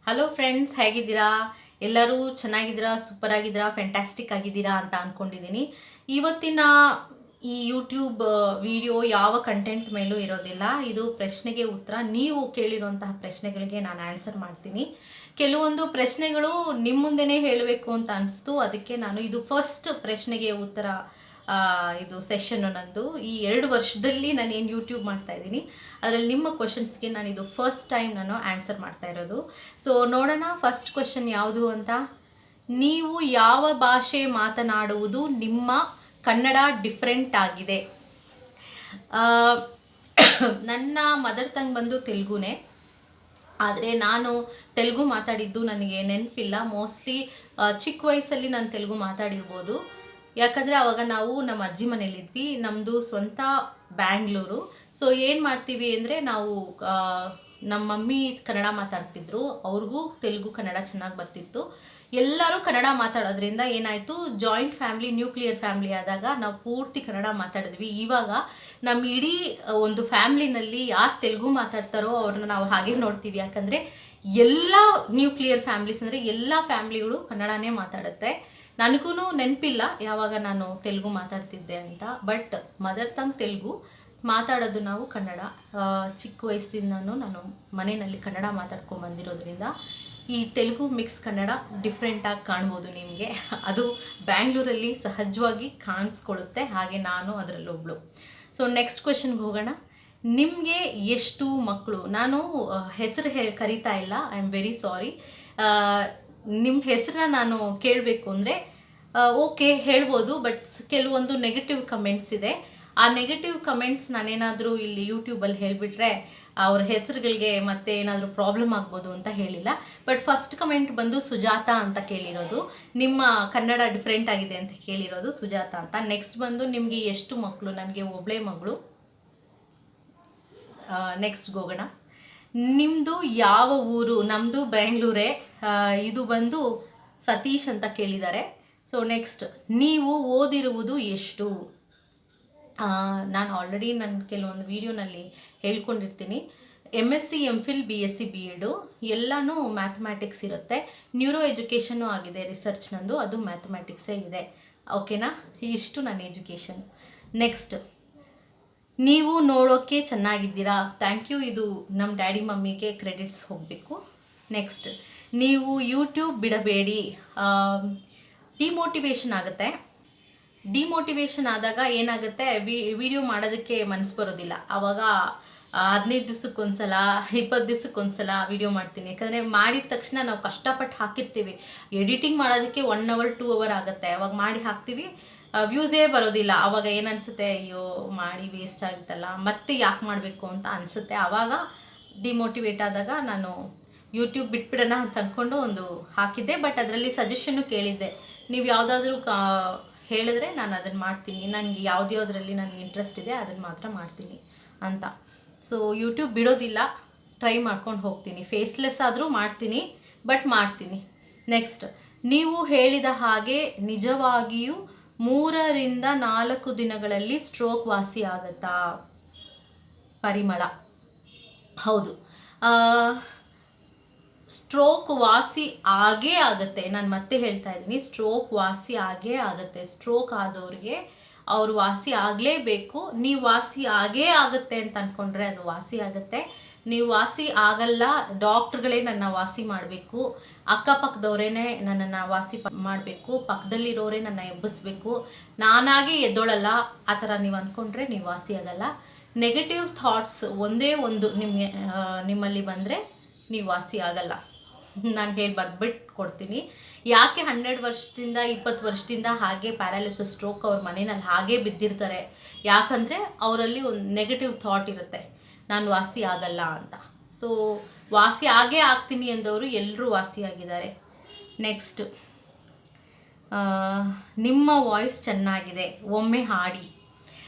Hello friends, ಹೇಗಿದ್ದೀರಾ? ಎಲ್ಲರೂ ಚೆನ್ನಾಗಿದ್ದೀರಾ, ಸೂಪರ್ ಆಗಿದ್ದೀರಾ, ಫ್ಯಾಂಟಾಸ್ಟಿಕ್ ಆಗಿದ್ದೀರಾ ಅಂತ ಅಂದ್ಕೊಂಡಿದ್ದೀನಿ. ಇವತ್ತಿನ ಈ ಯೂಟ್ಯೂಬ್ ವಿಡಿಯೋ ಯಾವ ಕಂಟೆಂಟ್ ಮೇಲೂ ಇರೋದಿಲ್ಲ. ಇದು ಪ್ರಶ್ನೆಗೆ ಉತ್ತರ. ನೀವು ಕೇಳಿರುವಂತಹ ಪ್ರಶ್ನೆಗಳಿಗೆ ನಾನು ಆನ್ಸರ್ ಮಾಡ್ತೀನಿ. ಕೆಲವೊಂದು ಪ್ರಶ್ನೆಗಳು ನಿಮ್ಮ ಮುಂದೆನೇ ಹೇಳಬೇಕು ಅಂತ ಅನಿಸ್ತು, ಅದಕ್ಕೆ ನಾನು ಇದು ಫಸ್ಟ್ ಪ್ರಶ್ನೆಗೆ ಉತ್ತರ ಇದು ಸೆಷನ್ನು ನಂದು. ಈ 2 ವರ್ಷದಲ್ಲಿ ನಾನು ಏನು ಯೂಟ್ಯೂಬ್ ಮಾಡ್ತಾ ಇದ್ದೀನಿ ಅದರಲ್ಲಿ ನಿಮ್ಮ ಕ್ವಶನ್ಸ್ಗೆ ನಾನು ಇದು ಫಸ್ಟ್ ಟೈಮ್ ನಾನು ಆನ್ಸರ್ ಮಾಡ್ತಾ ಇರೋದು. ಸೊ ನೋಡೋಣ ಫಸ್ಟ್ ಕ್ವಶನ್ ಯಾವುದು ಅಂತ. ನೀವು ಯಾವ ಭಾಷೆ ಮಾತನಾಡುವುದು ನಿಮ್ಮ ಕನ್ನಡ ಡಿಫ್ರೆಂಟ್ ಆಗಿದೆ? ನನ್ನ ಮದರ್ ಟಂಗ್ ಬಂದು ತೆಲುಗುನೇ, ಆದರೆ ನಾನು ತೆಲುಗು ಮಾತಾಡಿದ್ದು ನನಗೆ ನೆನಪಿಲ್ಲ. ಮೋಸ್ಟ್ಲಿ ಚಿಕ್ಕ ವಯಸ್ಸಲ್ಲಿ ನಾನು ತೆಲುಗು ಮಾತಾಡಿರ್ಬೋದು. ಯಾಕಂದರೆ ಆವಾಗ ನಾವು ನಮ್ಮ ಅಜ್ಜಿ ಮನೇಲಿದ್ವಿ. ನಮ್ಮದು ಸ್ವಂತ ಬ್ಯಾಂಗ್ಳೂರು. ಸೊ ಏನು ಮಾಡ್ತೀವಿ ಅಂದರೆ ನಾವು ನಮ್ಮ ಮಮ್ಮಿ ಕನ್ನಡ ಮಾತಾಡ್ತಿದ್ರು, ಅವ್ರಿಗೂ ತೆಲುಗು ಕನ್ನಡ ಚೆನ್ನಾಗಿ ಬರ್ತಿತ್ತು. ಎಲ್ಲರೂ ಕನ್ನಡ ಮಾತಾಡೋದ್ರಿಂದ ಏನಾಯಿತು, ಜಾಯಿಂಟ್ ಫ್ಯಾಮ್ಲಿ, ನ್ಯೂಕ್ಲಿಯರ್ ಫ್ಯಾಮ್ಲಿ ಆದಾಗ ನಾವು ಪೂರ್ತಿ ಕನ್ನಡ ಮಾತಾಡಿದ್ವಿ. ಇವಾಗ ನಮ್ಮ ಇಡೀ ಒಂದು ಫ್ಯಾಮ್ಲಿನಲ್ಲಿ ಯಾರು ತೆಲುಗು ಮಾತಾಡ್ತಾರೋ ಅವ್ರನ್ನ ನಾವು ಹಾಗೆ ನೋಡ್ತೀವಿ. ಯಾಕಂದರೆ ಎಲ್ಲ ನ್ಯೂಕ್ಲಿಯರ್ ಫ್ಯಾಮ್ಲೀಸ್ ಅಂದರೆ ಎಲ್ಲ ಫ್ಯಾಮ್ಲಿಗಳು ಕನ್ನಡನೇ ಮಾತಾಡುತ್ತೆ. ನನಗೂ ನೆನಪಿಲ್ಲ ಯಾವಾಗ ನಾನು ತೆಲುಗು ಮಾತಾಡ್ತಿದ್ದೆ ಅಂತ. ಬಟ್ ಮದರ್ ಟಂಗ್ ತೆಲುಗು, ಮಾತಾಡೋದು ನಾವು ಕನ್ನಡ. ಚಿಕ್ಕ ವಯಸ್ಸಿಂದನೂ ನಾನು ಮನೆಯಲ್ಲಿ ಕನ್ನಡ ಮಾತಾಡ್ಕೊಂಬಂದಿರೋದ್ರಿಂದ ಈ ತೆಲುಗು ಮಿಕ್ಸ್ ಕನ್ನಡ ಡಿಫ್ರೆಂಟಾಗಿ ಕಾಣ್ಬೋದು ನಿಮಗೆ. ಅದು ಬ್ಯಾಂಗ್ಳೂರಲ್ಲಿ ಸಹಜವಾಗಿ ಕಾಣಿಸ್ಕೊಳ್ಳುತ್ತೆ, ಹಾಗೆ ನಾನು ಅದರಲ್ಲೊಬ್ಳು. ಸೊ ನೆಕ್ಸ್ಟ್ ಕ್ವೆಶನ್ಗೆ ಹೋಗೋಣ. ನಿಮಗೆ ಎಷ್ಟು ಮಕ್ಕಳು? ನಾನು ಹೆಸರು ಕರಿತಾ ಇಲ್ಲ, ಐ ಆಮ್ ವೆರಿ ಸಾರಿ. ನಿಮ್ಮ ಹೆಸರನ್ನ ನಾನು ಕೇಳಬೇಕು ಅಂದರೆ ಓಕೆ ಹೇಳ್ಬೋದು, ಬಟ್ ಕೆಲವೊಂದು ನೆಗೆಟಿವ್ ಕಮೆಂಟ್ಸ್ ಇದೆ. ಆ ನೆಗೆಟಿವ್ ಕಮೆಂಟ್ಸ್ ನಾನೇನಾದರೂ ಇಲ್ಲಿ ಯೂಟ್ಯೂಬಲ್ಲಿ ಹೇಳಿಬಿಟ್ರೆ ಅವ್ರ ಹೆಸರುಗಳಿಗೆ ಮತ್ತೆ ಏನಾದರೂ ಪ್ರಾಬ್ಲಮ್ ಆಗ್ಬೋದು ಅಂತ ಹೇಳಿಲ್ಲ. ಬಟ್ ಫಸ್ಟ್ ಕಮೆಂಟ್ ಬಂದು ಸುಜಾತ ಅಂತ ಕೇಳಿರೋದು. ನಿಮ್ಮ ಕನ್ನಡ ಡಿಫ್ರೆಂಟ್ ಆಗಿದೆ ಅಂತ ಕೇಳಿರೋದು ಸುಜಾತ ಅಂತ. ನೆಕ್ಸ್ಟ್ ಬಂದು ನಿಮಗೆ ಎಷ್ಟು ಮಕ್ಕಳು? ನನಗೆ ಒಬ್ಬಳೇ ಮಗಳು. ನೆಕ್ಸ್ಟ್ಗೆ ಹೋಗೋಣ. ನಿಮ್ಮದು ಯಾವ ಊರು? ನಮ್ಮದು ಬೆಂಗಳೂರೇ. ಇದು ಬಂದು ಸತೀಶ್ ಅಂತ ಕೇಳಿದ್ದಾರೆ. ಸೊ ನೆಕ್ಸ್ಟ್, ನೀವು ಓದಿರುವುದು ಎಷ್ಟು? ನಾನು ಆಲ್ರೆಡಿ ನನ್ನ ಕೆಲವೊಂದು ವೀಡಿಯೋನಲ್ಲಿ ಹೇಳ್ಕೊಂಡಿರ್ತೀನಿ. MSc MPhil BSc BEd ಎಲ್ಲನೂ ಮ್ಯಾಥಮ್ಯಾಟಿಕ್ಸ್ ಇರುತ್ತೆ. ನ್ಯೂರೋ ಎಜುಕೇಷನ್ನು ಆಗಿದೆ ರಿಸರ್ಚ್ ನಂದು, ಅದು ಮ್ಯಾಥಮ್ಯಾಟಿಕ್ಸೇ ಇದೆ. ಓಕೆನಾ? ಇಷ್ಟು ನನ್ನ ಎಜುಕೇಷನ್. ನೆಕ್ಸ್ಟ್, ನೀವು ನೋಡೋಕ್ಕೆ ಚೆನ್ನಾಗಿದ್ದೀರಾ? Thank you. ಇದು ನಮ್ಮ ಡ್ಯಾಡಿ ಮಮ್ಮಿಗೆ ಕ್ರೆಡಿಟ್ಸ್ ಹೋಗಬೇಕು. ನೆಕ್ಸ್ಟ್, ನೀವು ಯೂಟ್ಯೂಬ್ ಬಿಡಬೇಡಿ, ಡಿಮೋಟಿವೇಶನ್ ಆಗುತ್ತೆ. ಡಿಮೋಟಿವೇಶನ್ ಆದಾಗ ಏನಾಗುತ್ತೆ, ವಿಡಿಯೋ ಮಾಡೋದಕ್ಕೆ ಮನಸ್ಸು ಬರೋದಿಲ್ಲ. ಆವಾಗ 15 ದಿವ್ಸಕ್ಕೊಂದ್ಸಲ, 20 ದಿವ್ಸಕ್ಕೊಂದ್ಸಲ ವಿಡಿಯೋ ಮಾಡ್ತೀನಿ. ಯಾಕಂದರೆ ಮಾಡಿದ ತಕ್ಷಣ ನಾವು ಕಷ್ಟಪಟ್ಟು ಹಾಕಿರ್ತೀವಿ. ಎಡಿಟಿಂಗ್ ಮಾಡೋದಕ್ಕೆ 1 hour 2 hour ಆಗುತ್ತೆ. ಅವಾಗ ಮಾಡಿ ಹಾಕ್ತೀವಿ, ವ್ಯೂಸೇ ಬರೋದಿಲ್ಲ. ಆವಾಗ ಏನು ಅನಿಸುತ್ತೆ, ಅಯ್ಯೋ ಮಾಡಿ ವೇಸ್ಟ್ ಆಗುತ್ತಲ್ಲ, ಮತ್ತೆ ಯಾಕೆ ಮಾಡಬೇಕು ಅಂತ ಅನಿಸುತ್ತೆ. ಆವಾಗ ಡಿಮೋಟಿವೇಟ್ ಆದಾಗ ನಾನು ಯೂಟ್ಯೂಬ್ ಬಿಟ್ಬಿಡೋಣ ಅಂತ ಅಂದ್ಕೊಂಡು ಒಂದು ಹಾಕಿದ್ದೆ. ಬಟ್ ಅದರಲ್ಲಿ ಸಜೆಷನ್ನು ಕೇಳಿದ್ದೆ, ನೀವು ಯಾವುದಾದ್ರೂ ಹೇಳಿದ್ರೆ ನಾನು ಅದನ್ನು ಮಾಡ್ತೀನಿ, ನನಗೆ ಯಾವುದ್ಯಾವುದರಲ್ಲಿ ನನಗೆ ಇಂಟ್ರೆಸ್ಟ್ ಇದೆ ಅದನ್ನು ಮಾತ್ರ ಮಾಡ್ತೀನಿ ಅಂತ. ಸೊ ಯೂಟ್ಯೂಬ್ ಬಿಡೋದಿಲ್ಲ, ಟ್ರೈ ಮಾಡ್ಕೊಂಡು ಹೋಗ್ತೀನಿ. ಫೇಸ್ಲೆಸ್ ಆದರೂ ಮಾಡ್ತೀನಿ, ಬಟ್ ಮಾಡ್ತೀನಿ. ನೆಕ್ಸ್ಟ್, ನೀವು ಹೇಳಿದ ಹಾಗೆ ನಿಜವಾಗಿಯೂ 3 ರಿಂದ 4 ದಿನಗಳಲ್ಲಿ ಸ್ಟ್ರೋಕ್ ವಾಸಿ ಆಗುತ್ತಾ? ಪರಿಮಳ: ಹೌದು, ಸ್ಟ್ರೋಕ್ ವಾಸಿ ಆಗೇ ಆಗುತ್ತೆ. ನಾನು ಮತ್ತೆ ಹೇಳ್ತಾ ಇದ್ದೀನಿ, ಸ್ಟ್ರೋಕ್ ವಾಸಿ ಆಗೇ ಆಗುತ್ತೆ. ಸ್ಟ್ರೋಕ್ ಆದವ್ರಿಗೆ ಅವ್ರು ವಾಸಿ ಆಗಲೇಬೇಕು. ನೀವು ವಾಸಿ ಆಗೇ ಆಗುತ್ತೆ ಅಂತ ಅಂದ್ಕೊಂಡ್ರೆ ಅದು ವಾಸಿ ಆಗುತ್ತೆ. ನೀವು ವಾಸಿ ಆಗಲ್ಲ, ಡಾಕ್ಟ್ರುಗಳೇ ನನ್ನ ವಾಸಿ ಮಾಡಬೇಕು, ಅಕ್ಕಪಕ್ಕದವರೇ ನನ್ನನ್ನು ವಾಸಿ ಮಾಡಬೇಕು, ಪಕ್ಕದಲ್ಲಿರೋರೇ ನನ್ನ ಎಬ್ಬಿಸ್ಬೇಕು, ನಾನಾಗೆ ಎದ್ದೋಳಲ್ಲ, ಆ ಥರ ನೀವು ಅಂದ್ಕೊಂಡ್ರೆ ನೀವು ವಾಸಿ ಆಗಲ್ಲ. ನೆಗೆಟಿವ್ ಥಾಟ್ಸ್ ಒಂದೇ ಒಂದು ನಿಮ್ಮಲ್ಲಿ ಬಂದರೆ ನೀವು ವಾಸಿ ಆಗಲ್ಲ. ನಾನು ಹೇಳಿ ಬರ್ಬಿಟ್ಟು ಕೊಡ್ತೀನಿ. ಯಾಕೆ 12 ವರ್ಷದಿಂದ 20 ವರ್ಷದಿಂದ ಹಾಗೆ ಪ್ಯಾರಾಲಿಸಿಸ್, ಸ್ಟ್ರೋಕ್ ಅವ್ರ ಮನೆಯಲ್ಲಿ ಹಾಗೇ ಬಿದ್ದಿರ್ತಾರೆ? ಯಾಕಂದರೆ ಅವರಲ್ಲಿ ಒಂದು ನೆಗೆಟಿವ್ ಥಾಟ್ ಇರುತ್ತೆ, ನಾನು ವಾಸಿ ಆಗಲ್ಲ ಅಂತ. ಸೊ ವಾಸಿ ಆಗೇ ಆಗ್ತೀನಿ ಎಂದವರು ಎಲ್ಲರೂ ವಾಸಿಯಾಗಿದ್ದಾರೆ. ನೆಕ್ಸ್ಟ್, ನಿಮ್ಮ ವಾಯ್ಸ್ ಚೆನ್ನಾಗಿದೆ, ಒಮ್ಮೆ ಹಾಡಿ.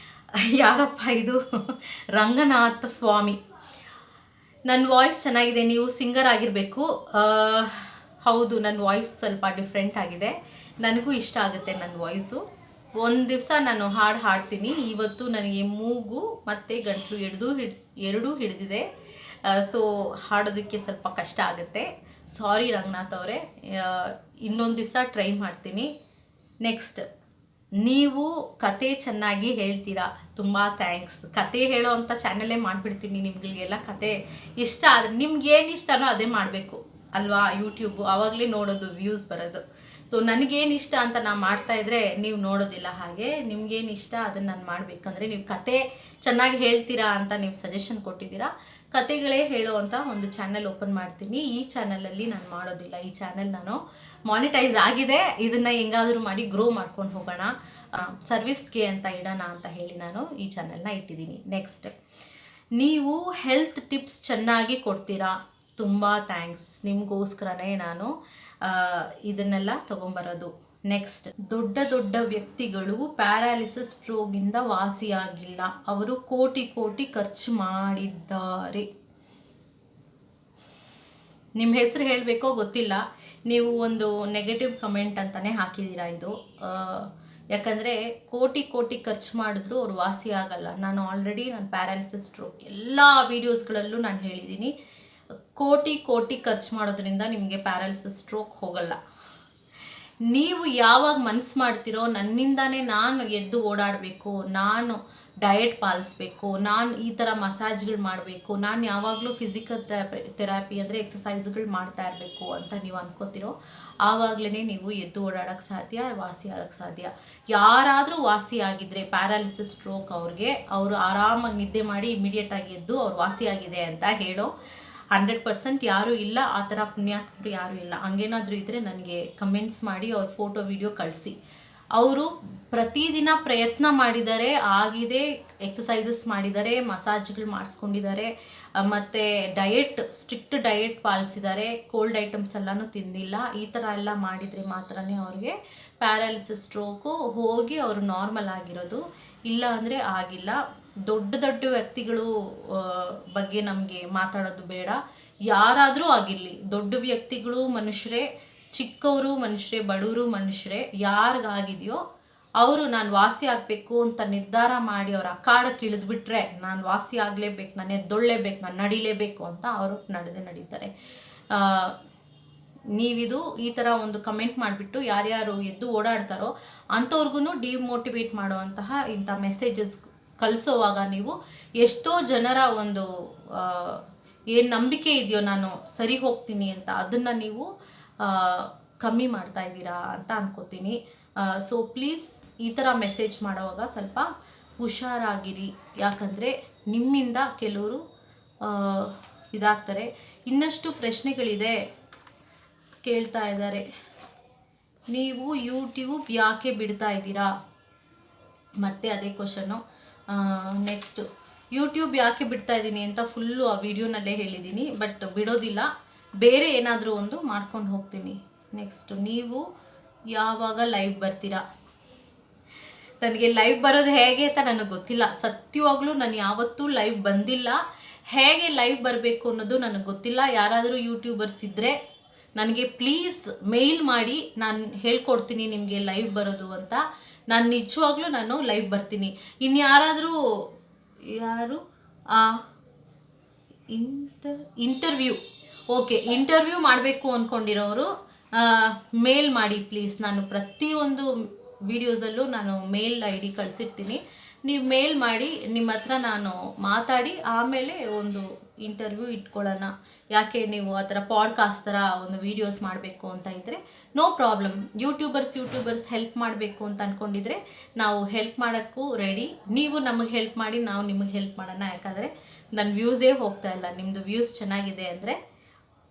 ಯಾರಪ್ಪ ಇದು? ರಂಗನಾಥ ಸ್ವಾಮಿ. ನನ್ನ ವಾಯ್ಸ್ ಚೆನ್ನಾಗಿದೆ, ನೀವು ಸಿಂಗರ್ ಆಗಿರಬೇಕು. ಹೌದು, ನನ್ನ ವಾಯ್ಸ್ ಸ್ವಲ್ಪ ಡಿಫ್ರೆಂಟ್ ಆಗಿದೆ, ನನಗೂ ಇಷ್ಟ ಆಗುತ್ತೆ ನನ್ನ ವಾಯ್ಸು. ಒಂದು ದಿವಸ ನಾನು ಹಾಡ್ತೀನಿ. ಇವತ್ತು ನನಗೆ ಮೂಗು ಮತ್ತು ಗಂಟಲು ಎರಡೂ ಹಿಡಿದಿದೆ. ಸೊ ಹಾಡೋದಕ್ಕೆ ಸ್ವಲ್ಪ ಕಷ್ಟ ಆಗುತ್ತೆ. ಸಾರಿ ರಂಗನಾಥ್ ಅವರೇ, ಇನ್ನೊಂದು ದಿವಸ ಟ್ರೈ ಮಾಡ್ತೀನಿ. ನೆಕ್ಸ್ಟ್, ನೀವು ಕತೆ ಚೆನ್ನಾಗಿ ಹೇಳ್ತೀರಾ, ತುಂಬ ಥ್ಯಾಂಕ್ಸ್. ಕತೆ ಹೇಳೋ ಅಂಥ ಚಾನಲೇ ಮಾಡಿಬಿಡ್ತೀನಿ ನಿಮ್ಗಳಿಗೆಲ್ಲ. ಕತೆ ಇಷ್ಟ ಆದರೆ ನಿಮ್ಗೇನು ಇಷ್ಟನೋ ಅದೇ ಮಾಡಬೇಕು ಅಲ್ವಾ, ಯೂಟ್ಯೂಬು ಆವಾಗಲೇ ನೋಡೋದು, ವ್ಯೂಸ್ ಬರೋದು. ಸೊ ನನಗೇನು ಇಷ್ಟ ಅಂತ ನಾನು ಮಾಡ್ತಾಯಿದ್ರೆ ನೀವು ನೋಡೋದಿಲ್ಲ. ಹಾಗೆ ನಿಮ್ಗೇನು ಇಷ್ಟ ಅದನ್ನು ನಾನು ಮಾಡಬೇಕಂದ್ರೆ, ನೀವು ಕತೆ ಚೆನ್ನಾಗಿ ಹೇಳ್ತೀರಾ ಅಂತ ನೀವು ಸಜೆಷನ್ ಕೊಟ್ಟಿದ್ದೀರಾ, ಕತೆಗಳೇ ಹೇಳುವಂಥ ಒಂದು ಚಾನಲ್ ಓಪನ್ ಮಾಡ್ತೀನಿ. ಈ ಚಾನಲಲ್ಲಿ ನಾನು ಮಾಡೋದಿಲ್ಲ. ಈ ಚಾನಲ್ ನಾನು ಮಾನಿಟೈಸ್ ಆಗಿದೆ, ಇದನ್ನು ಹೆಂಗಾದರೂ ಮಾಡಿ ಗ್ರೋ ಮಾಡ್ಕೊಂಡು ಹೋಗೋಣ, ಸರ್ವಿಸ್ಗೆ ಅಂತ ಇಡೋಣ ಅಂತ ಹೇಳಿ ನಾನು ಈ ಚಾನಲ್ನ ಇಟ್ಟಿದ್ದೀನಿ. ನೆಕ್ಸ್ಟ್, ನೀವು ಹೆಲ್ತ್ ಟಿಪ್ಸ್ ಚೆನ್ನಾಗಿ ಕೊಡ್ತೀರಾ, ತುಂಬ ಥ್ಯಾಂಕ್ಸ್. ನಿಮಗೋಸ್ಕರನೇ ನಾನು ಇದನ್ನೆಲ್ಲ ತೊಗೊಂಬರೋದು. ನೆಕ್ಸ್ಟ್, ದೊಡ್ಡ ದೊಡ್ಡ ವ್ಯಕ್ತಿಗಳು ಪ್ಯಾರಾಲಿಸಿಸ್ ಸ್ಟ್ರೋಕಿಂದ ವಾಸಿಯಾಗಿಲ್ಲ, ಅವರು ಕೋಟಿ ಕೋಟಿ ಖರ್ಚು ಮಾಡಿದ್ದಾರೆ. ನಿಮ್ಮ ಹೆಸರು ಹೇಳಬೇಕೋ ಗೊತ್ತಿಲ್ಲ, ನೀವು ಒಂದು ನೆಗೆಟಿವ್ ಕಮೆಂಟ್ ಅಂತಲೇ ಹಾಕಿದ್ದೀರಾ ಇದು. ಯಾಕಂದರೆ ಕೋಟಿ ಕೋಟಿ ಖರ್ಚು ಮಾಡಿದ್ರು ಅವ್ರು ವಾಸಿ ಆಗಲ್ಲ. ನಾನು ಆಲ್ರೆಡಿ ನಾನು ಪ್ಯಾರಾಲಿಸಿಸ್ ಸ್ಟ್ರೋಕ್ ಎಲ್ಲ ವೀಡಿಯೋಸ್ಗಳಲ್ಲೂ ನಾನು ಹೇಳಿದ್ದೀನಿ, ಕೋಟಿ ಕೋಟಿ ಖರ್ಚು ಮಾಡೋದ್ರಿಂದ ನಿಮಗೆ ಪ್ಯಾರಾಲಿಸಿಸ್ ಸ್ಟ್ರೋಕ್ ಹೋಗಲ್ಲ. ನೀವು ಯಾವಾಗ ಮನಸ್ಸು ಮಾಡ್ತೀರೋ ನನ್ನಿಂದಾನೇ ನಾನು ಎದ್ದು ಓಡಾಡಬೇಕು, ನಾನು ಡಯಟ್ ಪಾಲಿಸ್ಬೇಕು, ನಾನು ಈ ಥರ ಮಸಾಜ್ಗಳು ಮಾಡಬೇಕು, ನಾನು ಯಾವಾಗಲೂ ಫಿಸಿಕಲ್ ಥೆರಪಿ ಅಂದರೆ ಎಕ್ಸಸೈಸ್ಗಳು ಮಾಡ್ತಾ ಇರಬೇಕು ಅಂತ ನೀವು ಅನ್ಕೋತಿರೋ, ಆವಾಗಲೇ ನೀವು ಎದ್ದು ಓಡಾಡೋಕ್ಕೆ ಸಾಧ್ಯ, ವಾಸಿ ಆಗೋಕ್ಕೆ ಸಾಧ್ಯ. ಯಾರಾದರೂ ವಾಸಿ ಆಗಿದ್ದರೆ ಪ್ಯಾರಾಲಿಸಿಸ್ ಸ್ಟ್ರೋಕ್ ಅವ್ರಿಗೆ, ಅವರು ಆರಾಮಾಗಿ ನಿದ್ದೆ ಮಾಡಿ ಇಮಿಡಿಯೇಟಾಗಿ ಎದ್ದು ಅವ್ರು ವಾಸಿಯಾಗಿದೆ ಅಂತ ಹೇಳೋ 100% ಯಾರೂ ಇಲ್ಲ. ಆ ಥರ ಪುಣ್ಯಾತ್ಮರು ಯಾರೂ ಇಲ್ಲ. ಹಂಗೇನಾದರೂ ಇದ್ದರೆ ನನಗೆ ಕಮೆಂಟ್ಸ್ ಮಾಡಿ ಅವ್ರ ಫೋಟೋ ವಿಡಿಯೋ ಕಳಿಸಿ. ಅವರು ಪ್ರತಿದಿನ ಪ್ರಯತ್ನ ಮಾಡಿದ್ದಾರೆ, ಆಗಿದೆ, ಎಕ್ಸಸೈಸಸ್ ಮಾಡಿದ್ದಾರೆ, ಮಸಾಜ್ಗಳು ಮಾಡಿಸ್ಕೊಂಡಿದ್ದಾರೆ, ಮತ್ತು ಸ್ಟ್ರಿಕ್ಟ್ ಡಯಟ್ ಪಾಲಿಸಿದ್ದಾರೆ, ಕೋಲ್ಡ್ ಐಟಮ್ಸ್ ಎಲ್ಲನೂ ತಿಂದಿಲ್ಲ. ಈ ಥರ ಎಲ್ಲ ಮಾಡಿದರೆ ಮಾತ್ರನೇ ಅವ್ರಿಗೆ ಪ್ಯಾರಾಲಿಸಿಸ್ ಸ್ಟ್ರೋಕು ಹೋಗಿ ಅವರು ನಾರ್ಮಲ್ ಆಗಿರೋದು, ಇಲ್ಲ ಅಂದರೆ ಆಗಿಲ್ಲ. ದೊಡ್ಡ ದೊಡ್ಡ ವ್ಯಕ್ತಿಗಳು ಬಗ್ಗೆ ನಮಗೆ ಮಾತಾಡೋದು ಬೇಡ, ಯಾರಾದರೂ ಆಗಿರಲಿ, ದೊಡ್ಡ ವ್ಯಕ್ತಿಗಳು ಮನುಷ್ಯರೇ, ಚಿಕ್ಕವರು ಮನುಷ್ಯರೇ, ಬಡವರು ಮನುಷ್ಯರೇ, ಯಾರಿಗಾಗಿದೆಯೋ ಅವರು ನಾನು ವಾಸಿ ಆಗಬೇಕು ಅಂತ ನಿರ್ಧಾರ ಮಾಡಿ ಅವ್ರು ಅಖಾಡಕ್ಕೆ ಇಳಿದ್ಬಿಟ್ರೆ, ನಾನು ವಾಸಿ ಆಗಲೇಬೇಕು, ನಾನು ಎದ್ದೊಳ್ಳೇಬೇಕು, ನಾನು ನಡಿಲೇಬೇಕು ಅಂತ ಅವರು ನಡೀತಾರೆ. ನೀವಿದು ಈ ಥರ ಒಂದು ಕಮೆಂಟ್ ಮಾಡಿಬಿಟ್ಟು ಯಾರ್ಯಾರು ಎದ್ದು ಓಡಾಡ್ತಾರೋ ಅಂಥವ್ರಿಗೂ ಡಿಮೋಟಿವೇಟ್ ಮಾಡುವಂತಹ ಇಂಥ ಮೆಸೇಜಸ್ ಕಳಿಸೋವಾಗ ನೀವು ಎಷ್ಟೋ ಜನರ ಒಂದು ಏನು ನಂಬಿಕೆ ಇದೆಯೋ ನಾನು ಸರಿ ಹೋಗ್ತೀನಿ ಅಂತ, ಅದನ್ನು ನೀವು ಕಮ್ಮಿ ಮಾಡ್ತಾ ಇದ್ದೀರಾ ಅಂತ ಅನ್ಕೋತೀನಿ. ಸೊ ಪ್ಲೀಸ್ ಈ ಥರ ಮೆಸೇಜ್ ಮಾಡೋವಾಗ ಸ್ವಲ್ಪ ಹುಷಾರಾಗಿರಿ, ಯಾಕಂದರೆ ನಿಮ್ಮಿಂದ ಕೆಲವರು ಇದಾಗ್ತಾರೆ. ಇನ್ನಷ್ಟು ಪ್ರಶ್ನೆಗಳಿದೆ, ಕೇಳ್ತಾ ಇದ್ದಾರೆ, ನೀವು ಯೂಟ್ಯೂಬ್ ಯಾಕೆ ಬಿಡ್ತಾ ಇದ್ದೀರಾ? ಮತ್ತೆ ಅದೇ ಕ್ವಶನು. ನೆಕ್ಸ್ಟು, ಯೂಟ್ಯೂಬ್ ಯಾಕೆ ಬಿಡ್ತಾ ಇದ್ದೀನಿ ಅಂತ ಫುಲ್ಲು ಆ ವಿಡಿಯೋನಲ್ಲೇ ಹೇಳಿದ್ದೀನಿ, ಬಟ್ ಬಿಡೋದಿಲ್ಲ, ಬೇರೆ ಏನಾದರೂ ಒಂದು ಮಾಡ್ಕೊಂಡು ಹೋಗ್ತೀನಿ. ನೆಕ್ಸ್ಟು, ನೀವು ಯಾವಾಗ ಲೈವ್ ಬರ್ತೀರಾ? ನನಗೆ ಲೈವ್ ಬರೋದು ಹೇಗೆ ಅಂತ ನನಗೆ ಗೊತ್ತಿಲ್ಲ, ಸತ್ಯವಾಗ್ಲೂ ನಾನು ಯಾವತ್ತೂ ಲೈವ್ ಬಂದಿಲ್ಲ. ಹೇಗೆ ಲೈವ್ ಬರಬೇಕು ಅನ್ನೋದು ನನಗೆ ಗೊತ್ತಿಲ್ಲ. ಯಾರಾದರೂ ಯೂಟ್ಯೂಬರ್ಸ್ ಇದ್ದರೆ ನನಗೆ ಪ್ಲೀಸ್ ಮೇಲ್ ಮಾಡಿ, ನಾನು ಹೇಳ್ಕೊಡ್ತೀನಿ ನಿಮಗೆ ಲೈವ್ ಬರೋದು ಅಂತ. ನಾನು ನಿಜವಾಗ್ಲೂ ನಾನು ಲೈವ್ ಬರ್ತೀನಿ. ಇನ್ನು ಯಾರಾದರೂ ಇಂಟರ್ವ್ಯೂ ಮಾಡಬೇಕು ಅಂದ್ಕೊಂಡಿರೋರು ಮೇಲ್ ಮಾಡಿ ಪ್ಲೀಸ್. ನಾನು ಪ್ರತಿಯೊಂದು ವಿಡಿಯೋಸಲ್ಲೂ ನಾನು ಮೇಲ್ ID ಕಳಿಸಿರ್ತೀನಿ. ನೀವು ಮೇಲ್ ಮಾಡಿ, ನಿಮ್ಮ ಹತ್ರ ನಾನು ಮಾತಾಡಿ ಆಮೇಲೆ ಒಂದು ಇಂಟರ್ವ್ಯೂ ಇಟ್ಕೊಳ್ಳೋಣ. ಯಾಕೆ ನೀವು ಆ ಥರ ಪಾಡ್ಕಾಸ್ಟ್ ಥರ ಒಂದು ವೀಡಿಯೋಸ್ ಮಾಡಬೇಕು ಅಂತ ಇದ್ದರೆ ನೋ ಪ್ರಾಬ್ಲಮ್. ಯೂಟ್ಯೂಬರ್ಸ್ ಹೆಲ್ಪ್ ಮಾಡಬೇಕು ಅಂತ ಅಂದ್ಕೊಂಡಿದ್ರೆ ನಾವು ಹೆಲ್ಪ್ ಮಾಡೋಕ್ಕೂ ರೆಡಿ. ನೀವು ನಮಗೆ ಹೆಲ್ಪ್ ಮಾಡಿ, ನಾವು ನಿಮಗೆ ಹೆಲ್ಪ್ ಮಾಡೋಣ. ಯಾಕಂದರೆ ನನ್ನ ವ್ಯೂಸೇ ಹೋಗ್ತಾ ಇಲ್ಲ. ನಿಮ್ಮದು ವ್ಯೂಸ್ ಚೆನ್ನಾಗಿದೆ ಅಂದರೆ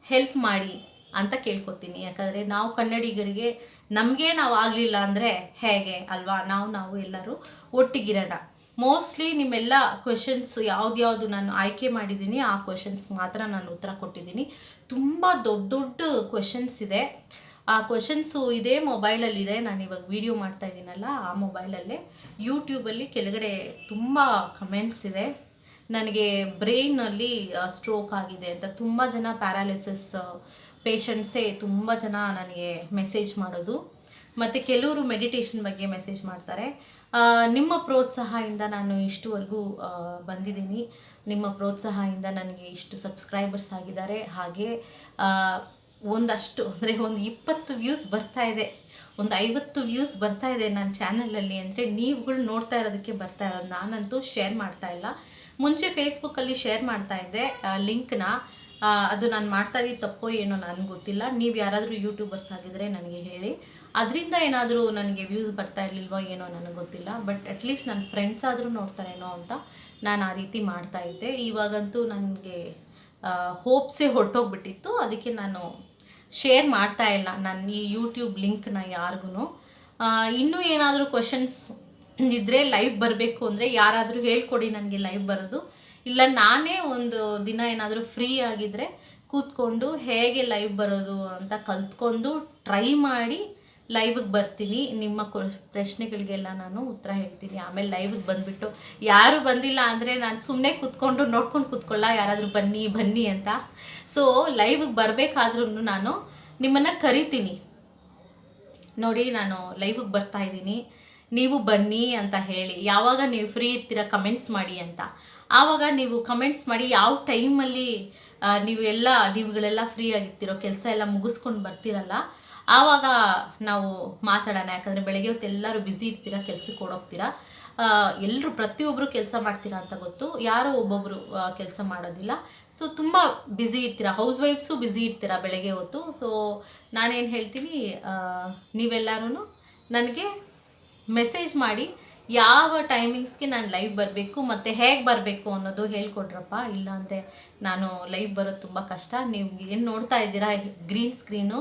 ಹೆಲ್ಪ್ ಮಾಡಿ ಅಂತ ಕೇಳ್ಕೊತೀನಿ. ಯಾಕಂದರೆ ನಾವು ಕನ್ನಡಿಗರಿಗೆ ನಮಗೆ ನಾವು ಆಗಲಿಲ್ಲ ಅಂದರೆ ಹೇಗೆ ಅಲ್ವಾ? ನಾವು ಎಲ್ಲರೂ ಒಟ್ಟಿಗಿರೋಣ. ಮೋಸ್ಟ್ಲಿ ನಿಮ್ಮೆಲ್ಲ ಕ್ವೆಶನ್ಸ್ ಯಾವ್ದು ನಾನು ಆಯ್ಕೆ ಮಾಡಿದ್ದೀನಿ, ಆ ಕ್ವೆಶನ್ಸ್ ಮಾತ್ರ ನಾನು ಉತ್ತರ ಕೊಟ್ಟಿದ್ದೀನಿ. ತುಂಬ ದೊಡ್ಡ ಕ್ವೆಶನ್ಸ್ ಇದೆ. ಆ ಕ್ವೆಶನ್ಸು ಇದೇ ಮೊಬೈಲಲ್ಲಿದೆ, ನಾನು ಇವಾಗ ವಿಡಿಯೋ ಮಾಡ್ತಾ ಇದ್ದೀನಲ್ಲ ಆ ಮೊಬೈಲಲ್ಲೇ. ಯೂಟ್ಯೂಬಲ್ಲಿ ಕೆಳಗಡೆ ತುಂಬ ಕಮೆಂಟ್ಸ್ ಇದೆ. ನನಗೆ ಬ್ರೈನಲ್ಲಿ ಸ್ಟ್ರೋಕ್ ಆಗಿದೆ ಅಂತ ತುಂಬ ಜನ ಪ್ಯಾರಾಲಿಸಿಸ್ ಪೇಷಂಟ್ಸೇ ತುಂಬ ಜನ ನನಗೆ ಮೆಸೇಜ್ ಮಾಡೋದು. ಮತ್ತು ಕೆಲವರು ಮೆಡಿಟೇಷನ್ ಬಗ್ಗೆ ಮೆಸೇಜ್ ಮಾಡ್ತಾರೆ. ನಿಮ್ಮ ಪ್ರೋತ್ಸಾಹದಿಂದ ನಾನು ಇಷ್ಟುವರೆಗೂ ಬಂದಿದ್ದೀನಿ. ನಿಮ್ಮ ಪ್ರೋತ್ಸಾಹದಿಂದ ನನಗೆ ಇಷ್ಟು ಸಬ್ಸ್ಕ್ರೈಬರ್ಸ್ ಆಗಿದ್ದಾರೆ. ಹಾಗೆ ಒಂದಷ್ಟು ಅಂದರೆ ಒಂದು 20 ವ್ಯೂಸ್ ಬರ್ತಾ ಇದೆ, ಒಂದು 50 ವ್ಯೂಸ್ ಬರ್ತಾ ಇದೆ ನನ್ನ ಚಾನಲಲ್ಲಿ ಅಂದರೆ ನೀವುಗಳು ನೋಡ್ತಾ ಇರೋದಕ್ಕೆ ಬರ್ತಾ ಇರೋದು. ನಾನಂತೂ ಶೇರ್ ಮಾಡ್ತಾ ಇಲ್ಲ. ಮುಂಚೆ ಫೇಸ್ಬುಕ್ಕಲ್ಲಿ ಶೇರ್ ಮಾಡ್ತಾ ಇದ್ದೆ ಲಿಂಕ್ನ. ಅದು ನಾನು ಮಾಡ್ತಾ ಇದ್ದಿದ್ದು ತಪ್ಪೋ ಏನೋ ನನಗೆ ಗೊತ್ತಿಲ್ಲ. ನೀವು ಯಾರಾದರೂ ಯೂಟ್ಯೂಬರ್ಸ್ ಆಗಿದ್ದರೆ ನನಗೆ ಹೇಳಿ. ಅದರಿಂದ ಏನಾದರೂ ನನಗೆ ವ್ಯೂಸ್ ಬರ್ತಾ ಇರಲಿಲ್ವೋ ಏನೋ ನನಗೆ ಗೊತ್ತಿಲ್ಲ. ಬಟ್ ಅಟ್ಲೀಸ್ಟ್ ನನ್ನ ಫ್ರೆಂಡ್ಸ್ ಆದರೂ ನೋಡ್ತಾರೇನೋ ಅಂತ ನಾನು ಆ ರೀತಿ ಮಾಡ್ತಾ ಇದ್ದೆ. ಇವಾಗಂತೂ ನನಗೆ ಹೋಪ್ಸೇ ಹೊರಟೋಗ್ಬಿಟ್ಟಿತ್ತು. ಅದಕ್ಕೆ ನಾನು ಶೇರ್ ಮಾಡ್ತಾ ಇಲ್ಲ ನನ್ನ ಈ ಯೂಟ್ಯೂಬ್ ಲಿಂಕ್ನ ಯಾರಿಗೂ. ಇನ್ನೂ ಏನಾದರೂ ಕ್ವಶನ್ಸ್ ಇದ್ದರೆ ಲೈವ್ ಬರಬೇಕು ಅಂದರೆ ಯಾರಾದರೂ ಹೇಳ್ಕೊಡಿ ನನಗೆ ಲೈವ್ ಬರೋದು. ಇಲ್ಲ ನಾನೇ ಒಂದು ದಿನ ಏನಾದರೂ ಫ್ರೀ ಆಗಿದ್ದರೆ ಕೂತ್ಕೊಂಡು ಹೇಗೆ ಲೈವ್ ಬರೋದು ಅಂತ ಕಲ್ತ್ಕೊಂಡು ಟ್ರೈ ಮಾಡಿ ಲೈವಿಗೆ ಬರ್ತೀನಿ. ನಿಮ್ಮ ಪ್ರಶ್ನೆಗಳಿಗೆಲ್ಲ ನಾನು ಉತ್ತರ ಹೇಳ್ತೀನಿ. ಆಮೇಲೆ ಲೈವಿಗೆ ಬಂದುಬಿಟ್ಟು ಯಾರು ಬಂದಿಲ್ಲ ಅಂದರೆ ನಾನು ಸುಮ್ಮನೆ ಕೂತ್ಕೊಂಡು ನೋಡ್ಕೊಂಡು ಕೂತ್ಕೊಳ್ಳ, ಯಾರಾದರೂ ಬನ್ನಿ ಬನ್ನಿ ಅಂತ. ಸೊ ಲೈವಿಗೆ ಬರಬೇಕಾದ್ರೂ ನಾನು ನಿಮ್ಮನ್ನು ಕರಿತೀನಿ. ನೋಡಿ ನಾನು ಲೈವಿಗೆ ಬರ್ತಾ ಇದ್ದೀನಿ, ನೀವು ಬನ್ನಿ ಅಂತ ಹೇಳಿ. ಯಾವಾಗ ನೀವು ಫ್ರೀ ಇರ್ತೀರ ಕಮೆಂಟ್ಸ್ ಮಾಡಿ ಅಂತ. ಆವಾಗ ನೀವು ಕಮೆಂಟ್ಸ್ ಮಾಡಿ ಯಾವ ಟೈಮಲ್ಲಿ ನೀವುಗಳೆಲ್ಲ ಫ್ರೀ ಆಗಿರ್ತೀರೋ, ಕೆಲಸ ಎಲ್ಲ ಮುಗಿಸ್ಕೊಂಡು ಬರ್ತೀರಲ್ಲ, ಆವಾಗ ನಾವು ಮಾತಾಡೋಣ. ಯಾಕಂದರೆ ಬೆಳಗ್ಗೆ ಹೊತ್ತು ಎಲ್ಲರೂ ಬ್ಯುಸಿ ಇರ್ತೀರ, ಕೆಲ್ಸಕ್ಕೆ ಓಡೋಗ್ತೀರಾ. ಎಲ್ಲರೂ ಪ್ರತಿಯೊಬ್ಬರು ಕೆಲಸ ಮಾಡ್ತೀರಾ ಅಂತ ಗೊತ್ತು, ಯಾರೋ ಒಬ್ಬೊಬ್ಬರು ಕೆಲಸ ಮಾಡೋದಿಲ್ಲ. ಸೊ ತುಂಬ ಬ್ಯುಸಿ ಇರ್ತೀರ, ಹೌಸ್ ವೈಫ್ಸು ಬ್ಯುಸಿ ಇರ್ತೀರ ಬೆಳಗ್ಗೆ ಹೊತ್ತು. ಸೊ ನಾನೇನು ಹೇಳ್ತೀನಿ, ನೀವೆಲ್ಲರೂ ನನಗೆ ಮೆಸೇಜ್ ಮಾಡಿ ಯಾವ ಟೈಮಿಂಗ್ಸ್ಗೆ ನಾನು ಲೈವ್ ಬರಬೇಕು ಮತ್ತು ಹೇಗೆ ಬರಬೇಕು ಅನ್ನೋದು ಹೇಳ್ಕೊಡ್ರಪ್ಪ. ಇಲ್ಲಾಂದರೆ ನಾನು ಲೈವ್ ಬರೋದು ತುಂಬ ಕಷ್ಟ. ನೀವು ಏನು ನೋಡ್ತಾ ಇದ್ದೀರಾ ಗ್ರೀನ್ ಸ್ಕ್ರೀನು,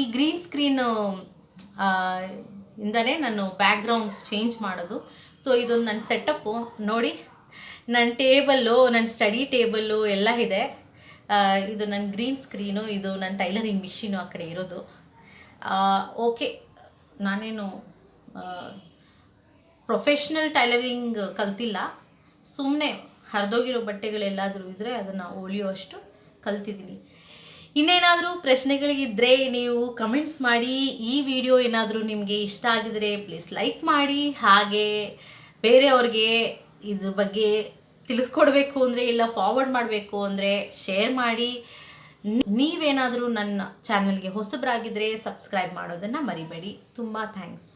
ಈ ಗ್ರೀನ್ ಸ್ಕ್ರೀನು ಇಂದನೇ ನಾನು ಬ್ಯಾಕ್ಗ್ರೌಂಡ್ಸ್ ಚೇಂಜ್ ಮಾಡೋದು. ಸೊ ಇದೊಂದು ನನ್ನ ಸೆಟಪ್ಪು ನೋಡಿ. ನನ್ನ ಟೇಬಲ್ಲು, ನನ್ನ ಸ್ಟಡಿ ಟೇಬಲ್ಲು ಎಲ್ಲ ಇದೆ. ಇದು ನನ್ನ ಗ್ರೀನ್ ಸ್ಕ್ರೀನು, ಇದು ನನ್ನ ಟೈಲರಿಂಗ್ ಮಿಷಿನು ಆ ಕಡೆ ಇರೋದು. ಓಕೆ, ನಾನೇನು ಪ್ರೊಫೆಷ್ನಲ್ ಟೈಲರಿಂಗ್ ಕಲ್ತಿಲ್ಲ. ಸುಮ್ಮನೆ ಹರಿದೋಗಿರೋ ಬಟ್ಟೆಗಳೆಲ್ಲಾದರೂ ಇದ್ದರೆ ಅದನ್ನು ಹೊಲಿಯೋಷ್ಟು ಕಲ್ತಿದ್ದೀನಿ. ಇನ್ನೇನಾದರೂ ಪ್ರಶ್ನೆಗಳಿಗಿದ್ದರೆ ನೀವು ಕಮೆಂಟ್ಸ್ ಮಾಡಿ. ಈ ವಿಡಿಯೋ ಏನಾದರೂ ನಿಮಗೆ ಇಷ್ಟ ಆಗಿದರೆ ಪ್ಲೀಸ್ ಲೈಕ್ ಮಾಡಿ. ಹಾಗೆ ಬೇರೆಯವ್ರಿಗೆ ಇದ್ರ ಬಗ್ಗೆ ತಿಳಿಸ್ಕೊಡ್ಬೇಕು ಅಂದರೆ, ಇಲ್ಲ ಫಾರ್ವರ್ಡ್ ಮಾಡಬೇಕು ಅಂದರೆ ಶೇರ್ ಮಾಡಿ. ನೀವೇನಾದರೂ ನನ್ನ ಚಾನಲ್ಗೆ ಹೊಸಬರಾಗಿದ್ದರೆ ಸಬ್ಸ್ಕ್ರೈಬ್ ಮಾಡೋದನ್ನು ಮರಿಬೇಡಿ. ತುಂಬ ಥ್ಯಾಂಕ್ಸ್.